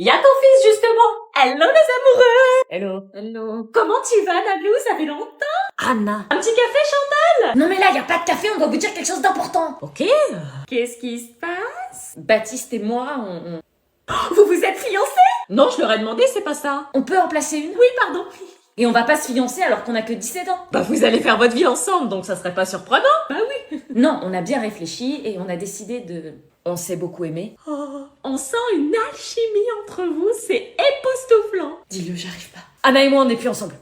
Y'a ton fils, justement. Hello, les amoureux. Hello. Hello. Comment tu vas, Nablou? Ça fait longtemps. Anna. Un petit café, Chantal? Non mais là, y a pas de café, on doit vous dire quelque chose d'important. Ok. Qu'est-ce qui se passe? Baptiste et moi, Vous vous êtes fiancés? Non, je leur ai demandé, c'est pas ça. on peut en placer une. Oui, pardon. Et on va pas se fiancer alors qu'on a que 17 ans. Bah, vous allez faire votre vie ensemble, donc ça serait pas surprenant. Bah oui. Non, on a bien réfléchi et on a décidé de... On s'est beaucoup aimé. Oh, on sent une alchimie entre vous, c'est époustouflant. Dis-le, j'arrive pas. Anna et moi, on n'est plus ensemble.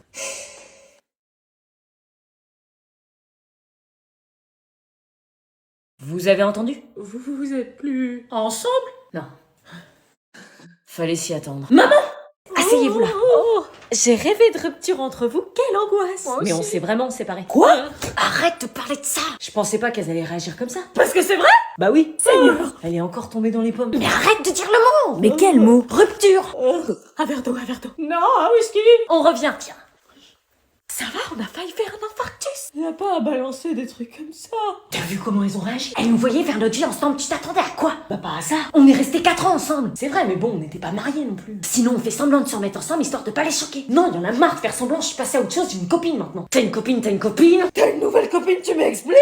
Vous avez entendu? Vous êtes plus ensemble? Non. Fallait s'y attendre. Maman! Asseyez-vous là. Oh, j'ai rêvé de rupture entre vous, quelle angoisse. Mais on s'est vraiment séparés. Quoi? Arrête de parler de ça. Je pensais pas qu'elles allaient réagir comme ça. Parce que c'est vrai? Bah oui. Seigneur. Elle est encore tombée dans les pommes. Mais arrête de dire le mot. Mais quel mot? Rupture. Un verre d'eau, un verre d'eau. Non, un whisky. On revient, tiens. Ça va, on a failli faire un infarctus. Il n'y a pas à balancer des trucs comme ça. T'as vu comment ils ont réagi? Elle nous voyait faire notre vie ensemble, tu t'attendais à quoi? Bah pas à ça. On est restés 4 ans ensemble. C'est vrai, mais bon, on n'était pas mariés non plus. Sinon, on fait semblant de se remettre ensemble histoire de pas les choquer. Non, il y en a marre de faire semblant, je suis passée à autre chose, j'ai une copine maintenant. T'as une copine, t'as une copine. T'as une nouvelle copine, tu m'expliques?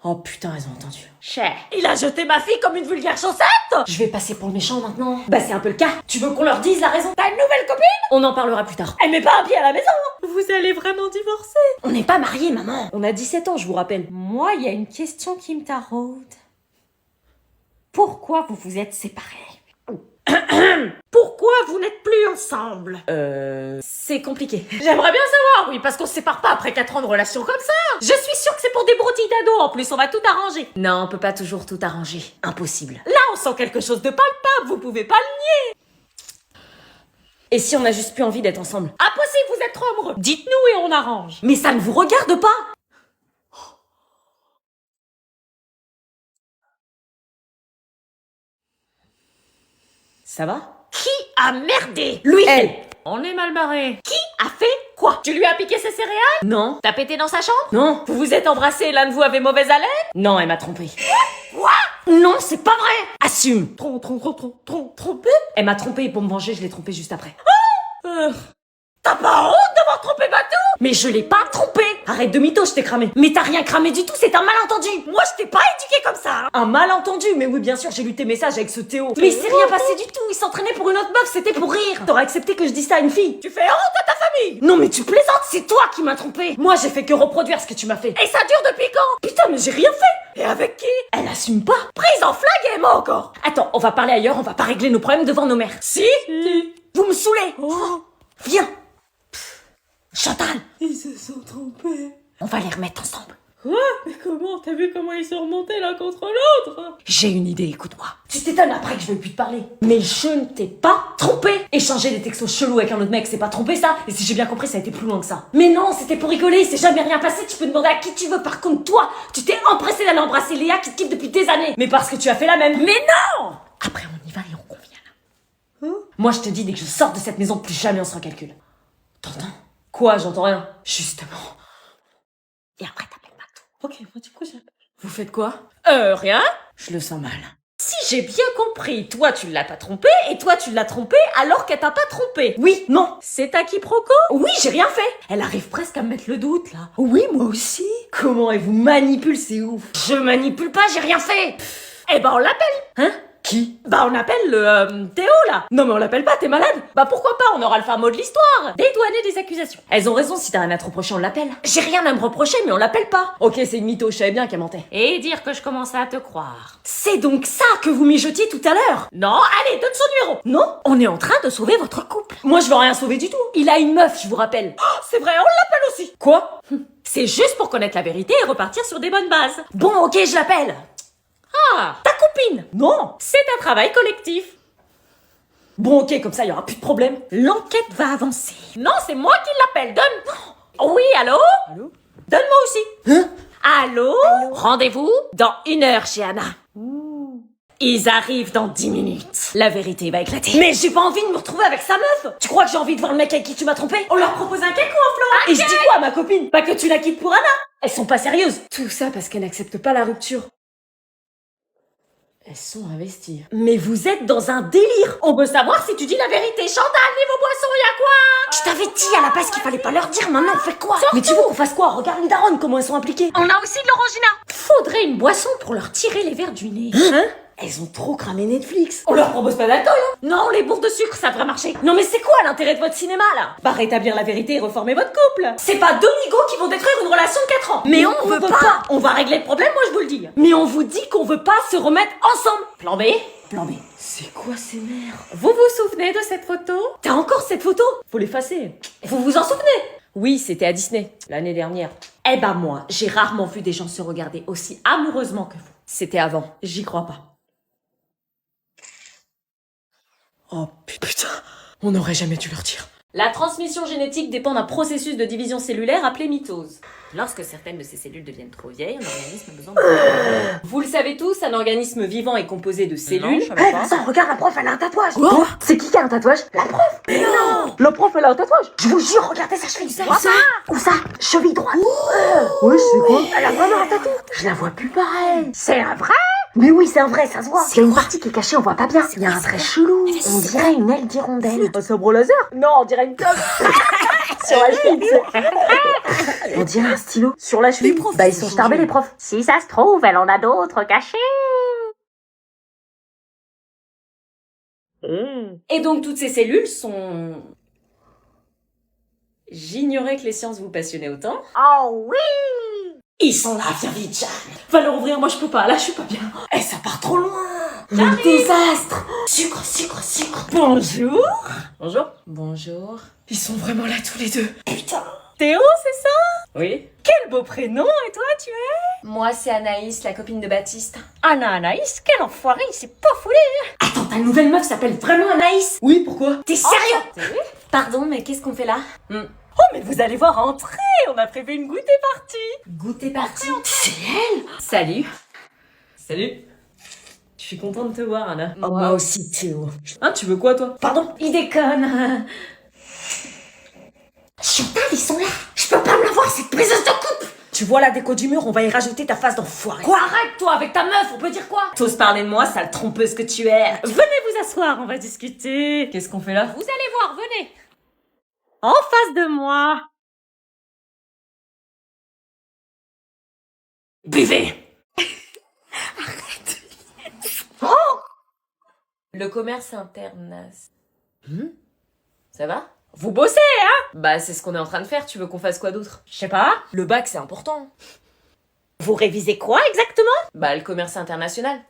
Oh putain, elles ont entendu. Cher. Il a jeté ma fille comme une vulgaire chaussette. Je vais passer pour le méchant maintenant. Bah c'est un peu le cas. Tu veux qu'on leur dise la raison? T'as une nouvelle copine? On en parlera plus tard. Elle met pas un pied à la maison. Vous allez vraiment divorcer? On n'est pas mariés, maman. On a 17 ans, je vous rappelle. Moi, il y a une question qui me taraude. Pourquoi vous vous êtes séparés? Pourquoi vous n'êtes plus ensemble? C'est compliqué. J'aimerais bien savoir, oui, parce qu'on se sépare pas après 4 ans de relation comme ça. Je suis sûre que c'est pour des broutilles d'ados, en plus, on va tout arranger. Non, on peut pas toujours tout arranger. Impossible. Là, on sent quelque chose de palpable, vous pouvez pas le nier. Et si on a juste plus envie d'être ensemble? Impossible, vous êtes trop amoureux. Dites-nous et on arrange. Mais ça ne vous regarde pas. Ça va? Qui a merdé? Lui. Elle. On est mal barré. Qui a fait quoi? Tu lui as piqué ses céréales? Non. T'as pété dans sa chambre? Non. Vous vous êtes embrassés et l'un de vous avait mauvaise haleine? Non, elle m'a trompé. Quoi? Non, c'est pas vrai. Assume. Trompé? Elle m'a trompé pour me venger, je l'ai trompé juste après. T'as pas honte d'avoir trompé Batou? Mais je l'ai pas trompé. Arrête de mytho, je t'ai cramé. Mais t'as rien cramé du tout, c'est un malentendu. Moi, je t'ai pas éduqué comme ça. Un malentendu, mais oui, bien sûr, j'ai lu tes messages avec ce Théo. Mais c'est rien passé du tout, il s'entraînait pour une autre meuf, c'était pour rire. T'aurais accepté que je dise ça à une fille? Tu fais honte à ta famille. Non, mais tu plaisantes, C'est toi qui m'as trompé. moi, j'ai fait que reproduire ce que tu m'as fait. Et ça dure depuis quand? Putain, mais j'ai rien fait. Et avec qui? Elle assume pas. Prise en flag et moi encore. Attends, on va parler ailleurs, on va pas régler nos problèmes devant nos mères. Si? Vous me saoulez. Viens. Chantal, Ils se sont trompés. on va les remettre ensemble. Quoi? Mais comment? T'as vu comment ils sont remontés l'un contre l'autre? J'ai une idée, écoute-moi. Tu t'étonnes après que je veux plus te parler. Mais je ne t'ai pas trompé. Échanger des textos chelous avec un autre mec, c'est pas tromper ça. Et si j'ai bien compris, ça a été plus loin que ça. Mais non, c'était pour rigoler, il s'est jamais rien passé, tu peux demander à qui tu veux. Par contre, toi, tu t'es empressé d'aller embrasser Léa qui te kiffe depuis des années. Mais parce que tu as fait la même. Mais non! Après, on y va et on convient là. Moi, je te dis, dès que je sors de cette maison, plus jamais on se recalcule. T'entends? Quoi? J'entends rien. Justement. Et après, t'appelles Batou. Ok, moi du coup, Vous faites quoi? Rien? Je le sens mal. Si j'ai bien compris, toi tu l'as pas trompé et toi tu l'as trompé alors qu'elle t'a pas trompé. Oui, non. C'est un quiproquo? Oui, j'ai rien fait. Elle arrive presque à me mettre le doute là. Oui, moi aussi. Comment elle vous manipule, c'est ouf. Je manipule pas, j'ai rien fait. Eh ben on l'appelle. Hein? Qui? Bah on appelle le Théo là. Non mais on l'appelle pas, t'es malade? Bah pourquoi pas, on aura le fin mot de l'histoire. Dédouaner des accusations. Elles ont raison, si t'as rien à te reprocher, on l'appelle. J'ai rien à me reprocher mais on l'appelle pas. Ok, c'est une mytho, je savais bien qu'elle mentait. Et dire que je commençais à te croire. C'est donc ça que vous mijotiez tout à l'heure? Non, allez, donne son numéro. Non? On est en train de sauver votre couple. Moi, je veux rien sauver du tout. Il a une meuf, je vous rappelle. Oh, c'est vrai, on l'appelle aussi. Quoi? C'est juste pour connaître la vérité et repartir sur des bonnes bases. Bon, ok, je l'appelle. Ah, ta copine. Non. C'est un travail collectif. Bon, ok, comme ça, il y aura plus de problème. L'enquête va avancer. Non, c'est moi qui l'appelle, donne. Oui, allô? Allô? Donne-moi aussi. Hein? Allô? Rendez-vous dans 1 heure chez Anna. Ils arrivent dans 10 minutes. La vérité va éclater. Mais j'ai pas envie de me retrouver avec sa meuf. Tu crois que j'ai envie de voir le mec avec qui tu m'as trompé? On leur propose un cake ou un flan? Et je dis quoi à ma copine? Pas que tu la quittes pour Anna. Elles sont pas sérieuses. Tout ça parce qu'elle n'accepte pas la rupture. Elles sont investies. Mais vous êtes dans un délire. On veut savoir si tu dis la vérité. Chantal, niveau boisson, y'a quoi? Je t'avais dit à la base qu'il fallait pas leur dire, maintenant on fait quoi? Mais tu veux qu'on fasse quoi? Regarde les darons, comment elles sont impliquées. On a aussi de l'orangina. Faudrait une boisson pour leur tirer les verres du nez. Hein? Elles ont trop cramé Netflix. On leur propose pas d'alcool, hein? Non, les bourres de sucre, ça devrait marcher. Non mais c'est quoi l'intérêt de votre cinéma, là? Bah rétablir la vérité et reformer votre couple. C'est pas deux nigauds qui vont détruire une relation de 4 ans. Mais on veut pas. On va régler le problème, moi je vous le dis. Mais on vous dit qu'on veut pas se remettre ensemble. Plan B? Plan B. C'est quoi ces mères? Vous vous souvenez de cette photo? T'as encore cette photo? Faut l'effacer. Vous vous en souvenez? Oui, c'était à Disney, l'année dernière. Eh ben moi, j'ai rarement vu des gens se regarder aussi amoureusement que vous. C'était avant, j'y crois pas. Oh putain, on n'aurait jamais dû leur dire. La transmission génétique dépend d'un processus de division cellulaire appelé mitose. Lorsque certaines de ces cellules deviennent trop vieilles, un organisme a besoin de... Vous le savez tous, un organisme vivant est composé de cellules... Eh Vincent, regarde, la prof, elle a un tatouage. Quoi? C'est qui a un tatouage? La prof. Mais non. La prof, elle a un tatouage. Je vous jure, regardez sa cheville. Où ça? Cheville droite. Ouais, c'est quoi? Elle a vraiment un tatou. Je la vois plus pareil. C'est un vrai? Mais oui, c'est un vrai, ça se voit. Il y a une partie qui est cachée, on voit pas bien. Il y a un trait chelou. On dirait une aile d'hirondelle. Un sabre laser? Non, on dirait une toque. Sur la cheville, tu sais. On dirait un stylo. Sur la cheville. Bah, ils sont starbés, les profs. Si ça se trouve, elle en a d'autres cachés. Et donc toutes ces cellules sont... J'ignorais que les sciences vous passionnaient autant. Oh oui. Ils sont là, viens vite, Jeanne. Va leur ouvrir, moi je peux pas, là je suis pas bien. Eh, ça part trop loin. Le désastre. Sucre, sucre, sucre. Bonjour. Bonjour. Bonjour. Ils sont vraiment là tous les deux. Putain. Théo, c'est ça? Oui. Quel beau prénom, et toi tu es? Moi c'est Anaïs, la copine de Baptiste. Anaïs, quel enfoiré, il s'est pas foulé. Attends, ta nouvelle meuf s'appelle vraiment Anaïs? Oui, pourquoi? T'es sérieux? Oui. Pardon, mais qu'est-ce qu'on fait là? Oh, mais vous allez voir entrer. On a prévu une goûter partie. Goûter parti. C'est elle. Salut. Salut. Je suis contente de te voir, Anna. Oh, moi aussi, Théo. Hein, tu veux quoi, toi? Pardon? Il déconne. Chantal, ils sont là. Je peux pas me la voir, cette priseuse de coupe. Tu vois la déco du mur, on va y rajouter ta face d'enfoiré. Quoi, arrête, toi, avec ta meuf, on peut dire quoi? T'oses parler de moi, sale trompeuse que tu es. Venez vous asseoir, on va discuter. Qu'est-ce qu'on fait là? Vous allez voir, venez. En face de moi. Buvez. Le commerce interne. Ça va? Vous bossez, hein? Bah, c'est ce qu'on est en train de faire. Tu veux qu'on fasse quoi d'autre? Je sais pas. Le bac, c'est important. Vous révisez quoi exactement? Bah, le commerce international.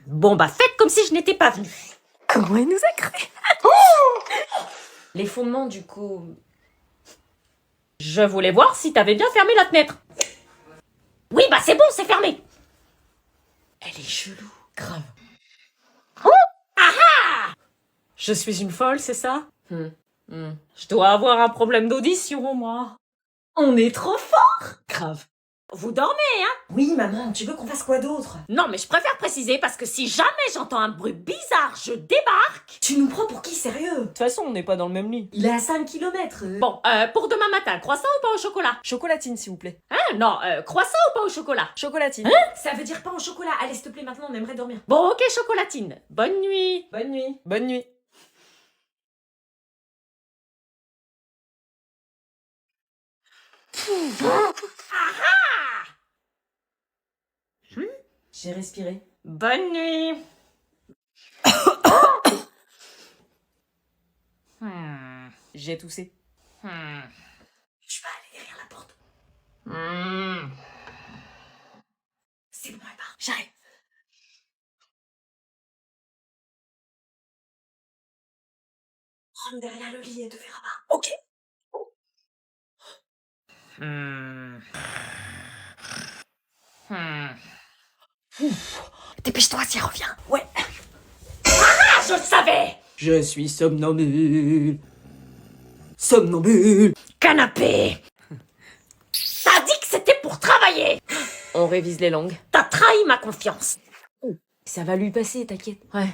Bon, bah faites comme si je n'étais pas venue. Comment elle nous a cru? Les fondements, du coup... Je voulais voir si t'avais bien fermé la fenêtre. Oui, bah c'est bon, c'est fermé. Elle est chelou. Grave. Je suis une folle, c'est ça? Je dois avoir un problème d'audition, moi. On est trop fort. Grave. Vous dormez, hein? Oui, maman, tu veux qu'on fasse quoi d'autre? Non, mais je préfère préciser parce que si jamais j'entends un bruit bizarre, je débarque. Tu nous prends pour qui, sérieux? De toute façon, on n'est pas dans le même lit. Il est à 5 km. Bon, pour demain matin, croissant ou pas au chocolat? Chocolatine, s'il vous plaît. Hein? Non, croissant ou pas au chocolat? Chocolatine. Ça veut dire pas en chocolat. Allez, s'il te plaît, maintenant, on aimerait dormir. Bon, ok, chocolatine. Bonne nuit. Bonne nuit. Bonne nuit. J'ai respiré. Bonne nuit. J'ai toussé. Je vais aller derrière la porte. C'est bon, elle part. J'arrive. Rentre derrière le lit et te verra pas. Ok. Dépêche-toi, s'y revient. Ouais. Ah, je le savais. Je suis somnambule. Somnambule. Canapé. T'as dit que c'était pour travailler. On révise les langues. T'as trahi ma confiance. Ça va lui passer, t'inquiète. Ouais.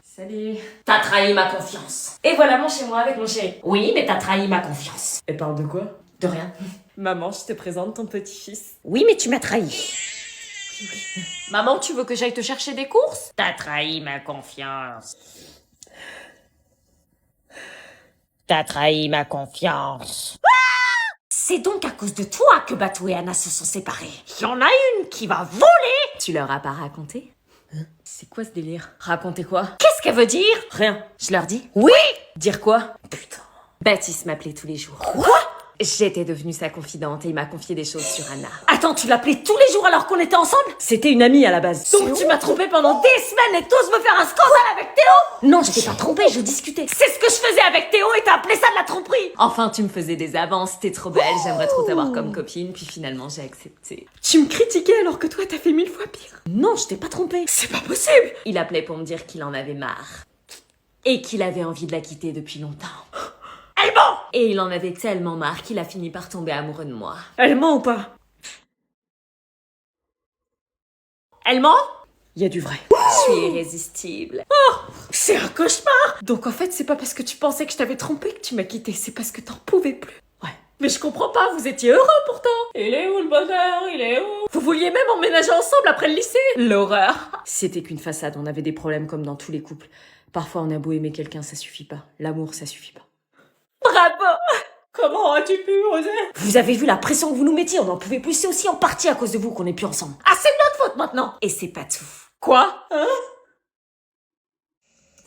Salut. T'as trahi ma confiance. Et voilà mon chez moi avec mon chéri. Oui, mais t'as trahi ma confiance. Elle parle de quoi? De rien. Maman, je te présente ton petit-fils. Oui, mais tu m'as trahi. Maman, tu veux que j'aille te chercher des courses? T'as trahi ma confiance. T'as trahi ma confiance. C'est donc à cause de toi que Batou et Anna se sont séparés. Il y en a une qui va voler. Tu leur as pas raconté? C'est quoi ce délire? Racontez quoi? Qu'est-ce qu'elle veut dire? Rien. Je leur dis? Oui! Dire quoi? Putain. Baptiste m'appelait tous les jours. Quoi? J'étais devenue sa confidente et il m'a confié des choses sur Anna. Attends, tu l'appelais tous les jours alors qu'on était ensemble? C'était une amie à la base. Donc tu m'as trompé pendant des semaines et t'oses me faire un scandale avec Théo? Non, je t'ai pas trompée, je discutais. C'est ce que je faisais avec Théo et t'as appelé ça de la tromperie. Enfin, tu me faisais des avances, t'es trop belle, j'aimerais trop t'avoir comme copine, puis finalement j'ai accepté. Tu me critiquais alors que toi t'as fait 1000 fois pire. Non, je t'ai pas trompée. C'est pas possible! Il appelait pour me dire qu'il en avait marre. Et qu'il avait envie de la quitter depuis longtemps. Elle ment! Et il en avait tellement marre qu'il a fini par tomber amoureux de moi. Elle ment ou pas? Elle ment? Y a du vrai. Je suis irrésistible. C'est un cauchemar! Donc en fait, c'est pas parce que tu pensais que je t'avais trompé que tu m'as quitté, c'est parce que t'en pouvais plus. Ouais. Mais je comprends pas, vous étiez heureux pourtant! Il est où le bonheur? Il est où? Vous vouliez même emménager ensemble après le lycée! L'horreur! C'était qu'une façade, on avait des problèmes comme dans tous les couples. Parfois on a beau aimer quelqu'un, ça suffit pas. L'amour, ça suffit pas. Bravo! Comment as-tu pu oser? Vous avez vu la pression que vous nous mettiez, on n'en pouvait plus, c'est aussi en partie à cause de vous qu'on n'est plus ensemble. Ah, c'est de notre faute maintenant! Et c'est pas tout. Quoi? Hein?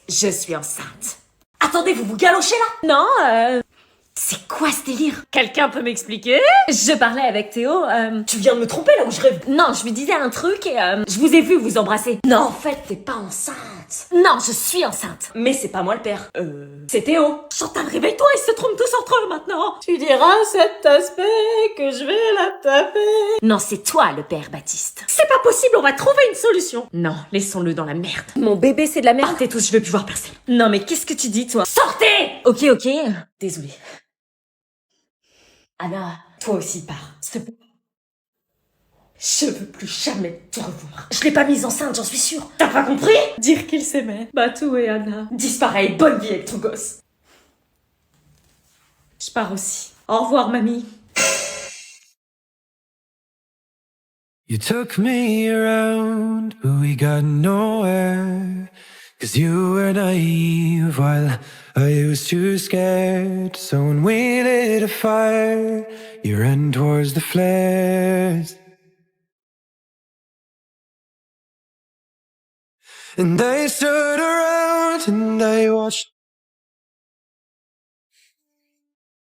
Je suis enceinte. Attendez, vous vous galochez là? Non, C'est quoi ce délire? quelqu'un peut m'expliquer? Je parlais avec Théo, Tu viens de me tromper là où je rêve. Non, je lui disais un truc et Je vous ai vu vous embrasser. Non, en fait, t'es pas enceinte. Non, je suis enceinte. Mais c'est pas moi le père. C'est Théo. Chantal, réveille-toi, ils se trompent tous entre eux maintenant. Tu diras cet aspect que je vais la taper. Non, c'est toi le père, Baptiste. C'est pas possible, on va trouver une solution. Non, laissons-le dans la merde. Mon bébé, c'est de la merde. Tais tous, je veux plus voir personne. Non mais qu'est-ce que tu dis toi? Sortez! Ok. Désolée. Anna, Toi aussi, pars, s'il te plaît. Je veux plus jamais te revoir. Je l'ai pas mise enceinte, j'en suis sûre. T'as pas compris? Dire qu'ils s'aimaient, Batou et Anna. Dispareil, bonne vie avec ton gosse. Je pars aussi. Au revoir, mamie. You took me around, but we got nowhere. 'Cause you were naive while I was too scared. So when we lit a fire, you ran towards the flares. And I stood around and I watched.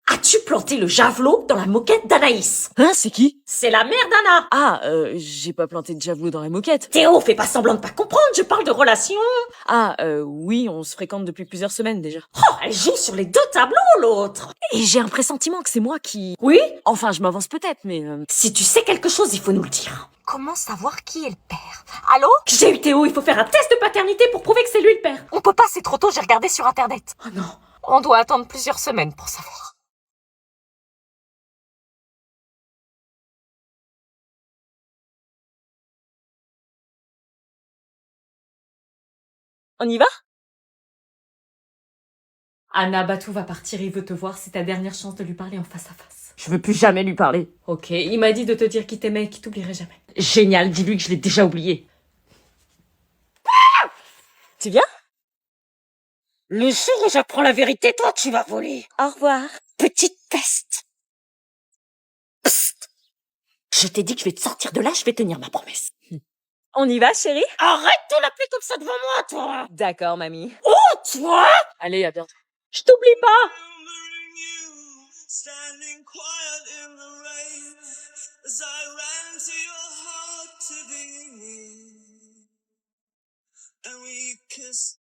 As-tu planté le javelot dans la moquette d'Anaïs? Hein, c'est qui? C'est la mère d'Anna. Ah, j'ai pas planté de javelot dans la moquette. Théo, fais pas semblant de pas comprendre, je parle de relation. Ah, oui, on se fréquente depuis plusieurs semaines déjà. Oh, elle joue sur les deux tableaux, l'autre. Et j'ai un pressentiment que c'est moi qui... Oui? Enfin, je m'avance peut-être, mais... Si tu sais quelque chose, il faut nous le dire. Comment savoir qui est le père? Allô? J'ai eu Théo, il faut faire un test de paternité pour prouver que c'est lui le père. On peut pas, c'est trop tôt, j'ai regardé sur internet. Oh non. On doit attendre plusieurs semaines pour savoir. On y va? Anna, Batou va partir, il veut te voir, c'est ta dernière chance de lui parler en face à face. Je veux plus jamais lui parler. Ok, il m'a dit de te dire qu'il t'aimait et qu'il t'oublierait jamais. Génial, dis-lui que je l'ai déjà oublié. Tu viens? Le jour où j'apprends la vérité, toi, tu vas voler. Au revoir. Petite peste. Psst. Je t'ai dit que je vais te sortir de là, je vais tenir ma promesse. On y va, chérie? Arrête de l'appeler comme ça devant moi, toi. D'accord, mamie. Oh, toi. Allez, à bientôt. Je t'oublie pas. Standing quiet in the rain as I ran to your heart to be near. And we kissed.